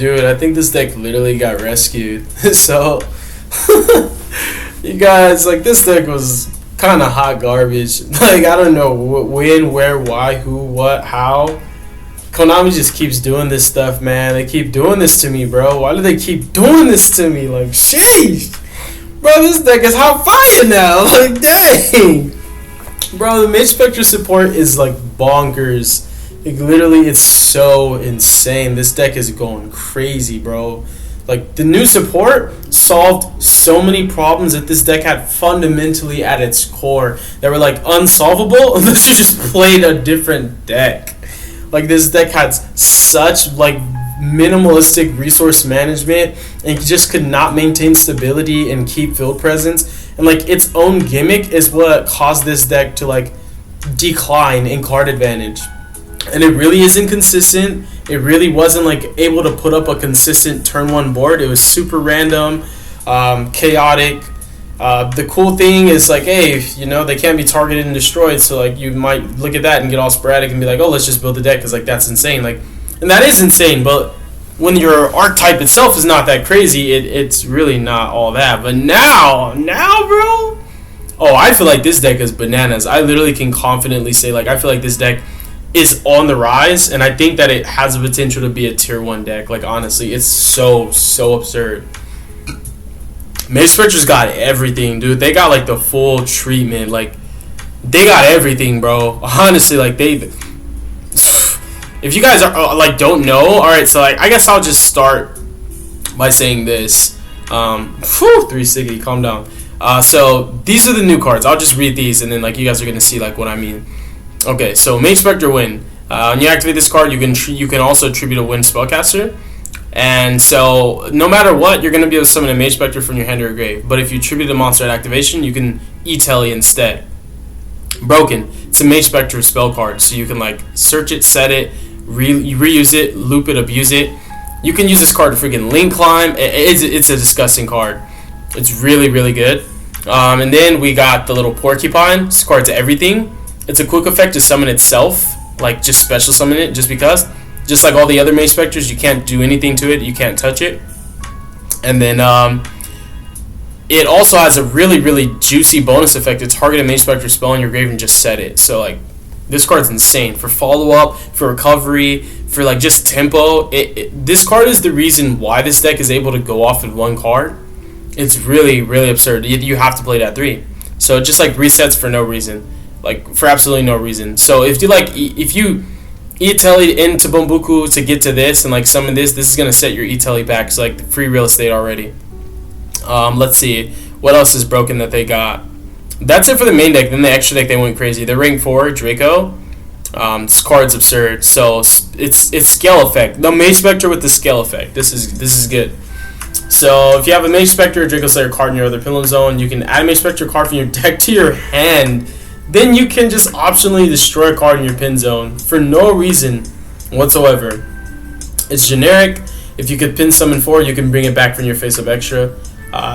Dude, I think this deck literally got rescued. So, you guys, like, this deck was kind of hot garbage. Like, I don't know when, where, why, who, what, how. Konami just keeps doing this stuff, man. They keep doing this to me, bro. Why do they keep doing this to me? Like, sheesh. Bro, this deck is hot fire now. Like, dang. Bro, the Mage Specter support is, like, bonkers. Like, literally, it's so insane. This deck is going crazy, bro. Like, the new support solved so many problems that this deck had fundamentally at its core that were, like, unsolvable unless you just played a different deck. Like, this deck had such, like, minimalistic resource management and just could not maintain stability and keep field presence. And, like, its own gimmick is what caused this deck to, like, decline in card advantage. And it really isn't consistent. It really wasn't, like, able to put up a consistent turn 1 board. It was super random, chaotic. The cool thing is, like, hey, you know, they can't be targeted and destroyed, so, like, you might look at that and get all sporadic and be like, oh, let's just build the deck, because, like, that's insane. Like, and that is insane, but when your archetype itself is not that crazy, it's really not all that. But now, bro, oh, I feel like this deck is bananas. I literally can confidently say, like, I feel like this deck is on the rise, and I think that it has the potential to be a tier 1 deck. Like, honestly, it's so absurd. Mage Specter's got everything, dude. They got, like, the full treatment. Like, they got everything, bro. Honestly, like, they... If you guys are, like, don't know, alright, so, like, I guess I'll just start by saying this. 360, calm down. So, these are the new cards. I'll just read these, and then, like, you guys are going to see, like, what I mean. Okay, so Mage Specter Win. When you activate this card, you can also attribute a Win spellcaster. And so, no matter what, you're going to be able to summon a Mage Specter from your hand or your grave. But if you attribute a monster at activation, you can E-Telly instead. Broken. It's a Mage Specter spell card, so you can, like, search it, set it, reuse it, loop it, abuse it. You can use this card to freaking link climb. It's a disgusting card. It's really, really good. And then we got the little porcupine. This card's everything. It's a quick effect to summon itself, like, just special summon it just because. Just like all the other Mage Specters, you can't do anything to it, you can't touch it. And then it also has a really, really juicy bonus effect to target a Mage Specter spell in your grave and just set it. So, like, this card's insane. For follow-up, for recovery, for, like, just tempo. This card is the reason why this deck is able to go off in one card. It's really, really absurd. You have to play that 3. So it just, like, resets for no reason. Like, for absolutely no reason. So if you E-Telly into Bombuku to get to this and, like, summon this is going to set your E-Telly back. So, like, free real estate already. Let's see. What else is broken that they got? That's it for the main deck. Then the extra deck, they went crazy. The rank 4, Draco. This card's absurd. So, it's scale effect. The Mage Specter with the scale effect. This is good. So, if you have a Mage Specter or Draco Slayer card in your other Pendulum Zone, you can add a Mage Specter card from your deck to your hand. Then you can just optionally destroy a card in your pin zone for no reason whatsoever. It's generic. If you could pin summon 4, you can bring it back from your face-up extra.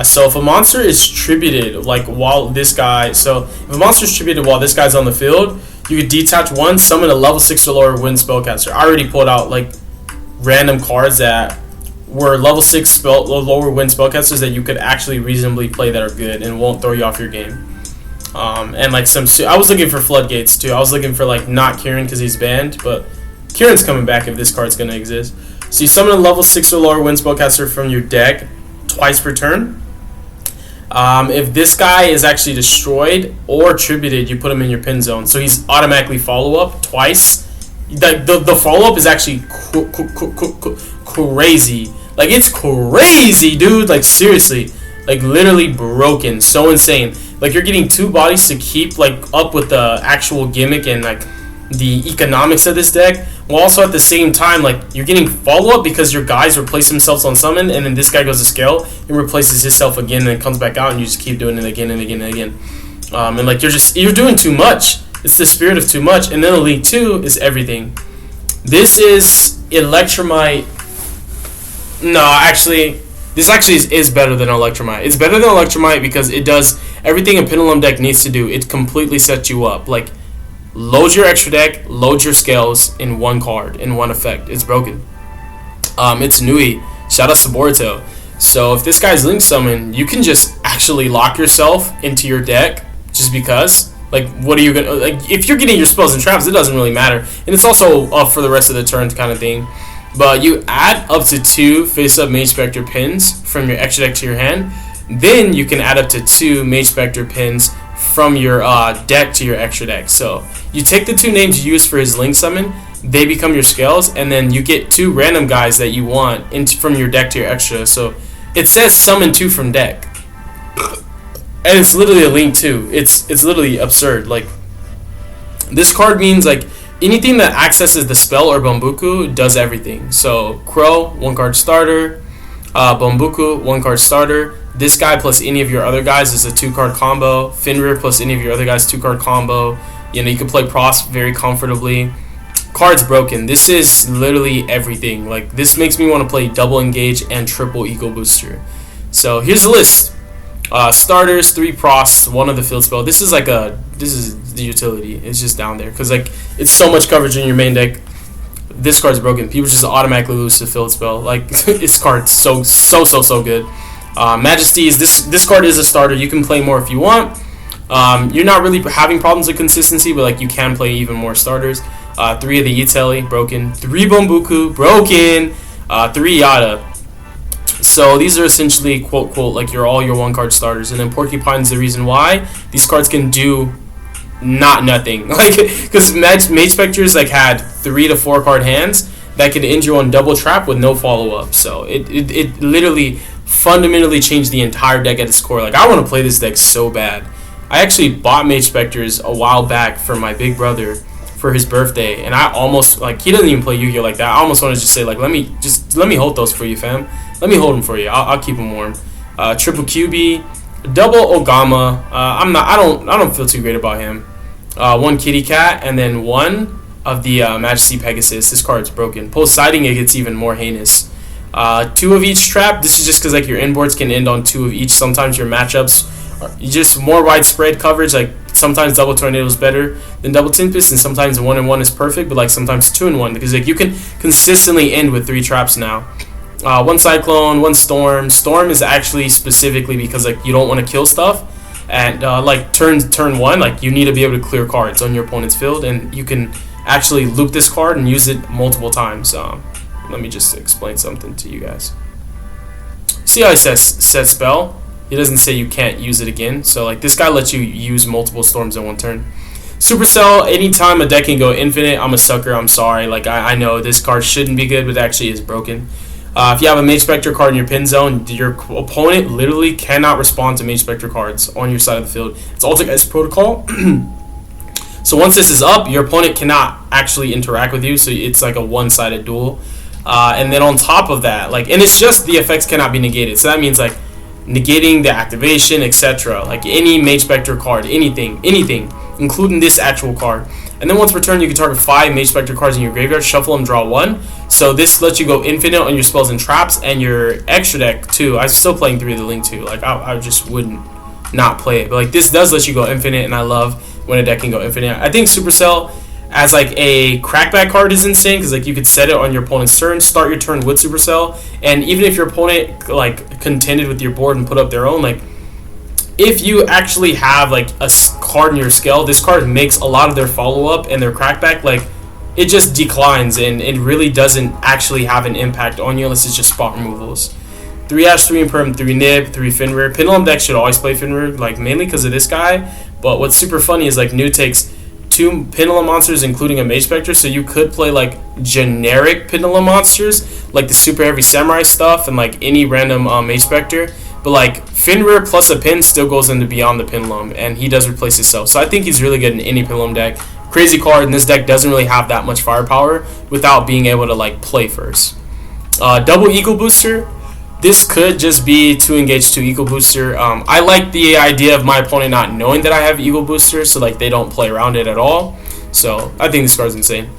So if a monster is tributed, like, while this guy... So, if a monster is tributed while this guy's on the field, you could detach 1, summon a level 6 or lower Wind spellcaster. I already pulled out, like, random cards that were level 6 lower Wind spellcasters that you could actually reasonably play that are good and won't throw you off your game. And, like, I was looking for Floodgates, too. I was looking for, like, not Kieran because he's banned, but Kieran's coming back if this card's going to exist. So you summon a level 6 or lower Wind spellcaster from your deck twice per turn. If this guy is actually destroyed or tributed, you put him in your pin zone. So he's automatically follow-up twice. The follow-up is actually crazy. Like, it's crazy, dude. Like, seriously. Like, literally broken. So insane. Like, you're getting 2 bodies to keep, like, up with the actual gimmick and, like, the economics of this deck, while also at the same time, like, you're getting follow-up because your guys replace themselves on summon, and then this guy goes to scale and replaces himself again, and then comes back out, and you just keep doing it again and again and again. And, like, you're doing too much. It's the spirit of too much. And then Elite 2 is everything. This is Electromite. No, actually... This actually is better than Electromite. It's better than Electromite because it does everything a Pendulum deck needs to do. It completely sets you up. Like, load your extra deck, load your scales in one card, in one effect. It's broken. It's Nui. Shout out to Boruto. So if this guy's link summon, you can just actually lock yourself into your deck just because. Like, what are you gonna like? If you're getting your spells and traps, it doesn't really matter, and it's also up for the rest of the turn kind of thing. But you add up to 2 face-up Mage Specter pins from your extra deck to your hand. Then you can add up to 2 Mage Specter pins from your deck to your extra deck. So you take the 2 names you use for his link summon, they become your scales, and then you get 2 random guys that you want from your deck to your extra. So it says summon 2 from deck, and it's literally a link 2. It's literally absurd. Like, this card means like anything that accesses the spell or Bambuku does everything. So Crow, 1 card starter. Bambuku, 1 card starter. This guy plus any of your other guys is a 2 card combo. Fenrir plus any of your other guys, 2 card combo. You know, you can play Prost very comfortably. Cards broken. This is literally everything. Like, this makes me want to play double engage and triple eco booster. So here's the list. Starters, 3 Prosts, 1 of the field spell. This is the utility. It's just down there because like it's so much coverage in your main deck. This card's broken. People just automatically lose to field spell. Like, this card's so good. Majesties. This card is a starter. You can play more if you want. You're not really having problems with consistency, but like you can play even more starters. 3 of the Yeteli, broken. 3 Bambuku, broken. 3 Yada. So these are essentially quote like all your 1 card starters, and then Porcupine's the reason why these cards can do nothing. Like, because Mage Specters like had 3 to 4 card hands that could end you on double trap with no follow up. So it literally fundamentally changed the entire deck at its core. Like, I want to play this deck so bad. I actually bought Mage Specters a while back for my big brother for his birthday, and I almost, like, he doesn't even play Yu-Gi-Oh like that. I almost want to just say, like, let me hold those for you, fam. Let me hold them for you. I'll keep them warm. Triple QB, double Ogama. I don't feel too great about him. 1 Kitty Cat, and then 1 of the Majesty Pegasus. This card's broken. Post siding, it gets even more heinous. 2 of each trap. This is just because like your inboards can end on 2 of each. Sometimes your matchups are just more widespread coverage. Like, sometimes double tornado is better than double tempest, and sometimes 1 and 1 is perfect, but like sometimes 2 and 1 because like you can consistently end with 3 traps now. 1 cyclone, 1 storm. Storm is actually specifically because like you don't want to kill stuff, and like turn 1, like you need to be able to clear cards on your opponent's field, and you can actually loop this card and use it multiple times. Let me just explain something to you guys. See how he says set spell? He doesn't say you can't use it again. So like this guy lets you use multiple storms in 1 turn. Supercell, anytime a deck can go infinite, I'm a sucker. I'm sorry. Like, I know this card shouldn't be good, but it actually is broken. If you have a Mage Specter card in your pin zone, your opponent literally cannot respond to Mage Specter cards on your side of the field. It's Ultimate Protocol. So once this is up, your opponent cannot actually interact with you, so it's like a one-sided duel. And then on top of that, like, and it's just the effects cannot be negated. So that means like negating the activation, etc. Like any Mage Specter card, anything, including this actual card. And then once per turn, you can target 5 Mage Specter cards in your graveyard, shuffle them, draw 1. So this lets you go infinite on your spells and traps, and your extra deck too. I'm still playing 3 of the Link too. Like, I just wouldn't not play it. But like, this does let you go infinite, and I love when a deck can go infinite. I think Supercell as like a crackback card is insane, because like you could set it on your opponent's turn, start your turn with Supercell, and even if your opponent like contended with your board and put up their own, like if you actually have like a card in your scale, this card makes a lot of their follow-up and their crackback, like it just declines, and it really doesn't actually have an impact on you unless it's just spot removals. 3 Ash, 3 Imperm, 3 Nib, 3 Fenrir. Pendulum deck should always play Fenrir, like mainly because of this guy, but what's super funny is like New takes 2 Pendulum monsters including a Mage Specter, so you could play like generic Pendulum monsters like the super heavy Samurai stuff and like any random Mage Specter, but like Fenrir plus a pin still goes into beyond the Pendulum, and he does replace himself, so I think he's really good in any Pendulum deck. Crazy card, and this deck doesn't really have that much firepower without being able to like play first. Double Eco Booster. This could just be 2 engage 2 Eco Booster. I like the idea of my opponent not knowing that I have Eco Booster, so like they don't play around it at all. So I think this card's insane.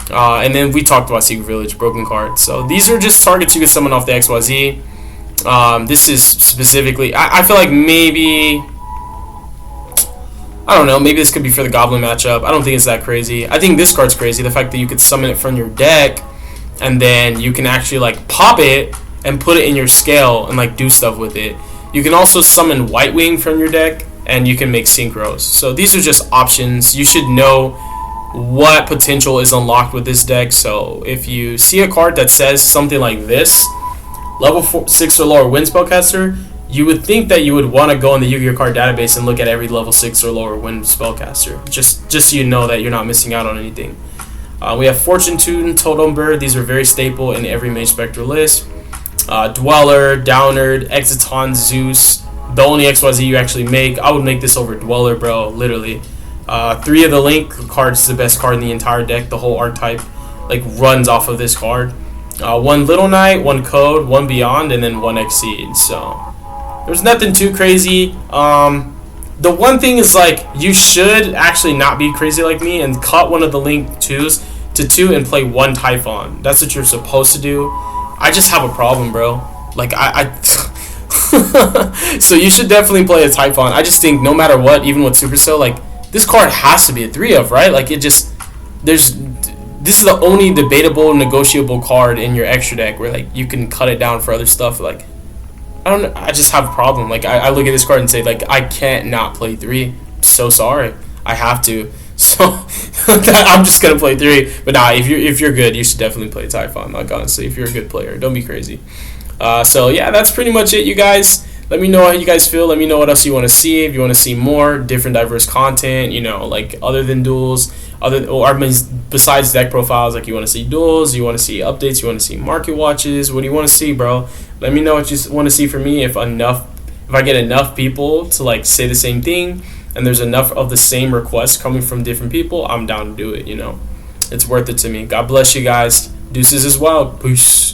And then we talked about Secret Village, broken card. So these are just targets you can summon off the XYZ. This is specifically, I feel like maybe, I don't know, maybe this could be for the Goblin matchup. I don't think it's that crazy. I think this card's crazy, the fact that you could summon it from your deck and then you can actually like pop it and put it in your scale and like do stuff with it. You can also summon White Wing from your deck, and you can make synchros. So these are just options. You should know what potential is unlocked with this deck. So if you see a card that says something like this, level 6 or lower wind spellcaster, you would think that you would want to go in the Yu-Gi-Oh card database and look at every level 6 or lower wind spellcaster, just so you know that you're not missing out on anything. We have Fortune Tune, Totem Bird. These are very staple in every Mage Specter list. Dweller, Downerd, Exiton, Zeus. The only XYZ you actually make. I would make this over Dweller, bro, literally. 3 of the Link card is the best card in the entire deck. The whole archetype like runs off of this card. 1 Little Knight, 1 Code, 1 Beyond, and then 1 Exceed. So there's nothing too crazy. The one thing is, like, you should actually not be crazy like me and cut one of the Link 2s to 2 and play 1 Typhon. That's what you're supposed to do. I just have a problem, bro. Like, so you should definitely play a Typhon. I just think no matter what, even with Supercell, like, this card has to be a 3 of, right? Like, it just, this is the only debatable, negotiable card in your extra deck where, like, you can cut it down for other stuff. Like, I just have a problem. Like, I look at this card and say, like, I can't not play 3. I'm so sorry. I have to. So I'm just gonna play 3. But nah, if you're good, you should definitely play Typhon. Like, honestly, if you're a good player, don't be crazy. So yeah, that's pretty much it, you guys. Let me know how you guys feel. Let me know what else you want to see. If you want to see more different, diverse content, you know, like other than duels, besides deck profiles, like you want to see duels, you want to see updates, you want to see market watches. What do you want to see, bro? Let me know what you want to see from me. If I get enough people to like say the same thing, and there's enough of the same requests coming from different people, I'm down to do it. You know, it's worth it to me. God bless you guys. Deuces as well. Peace.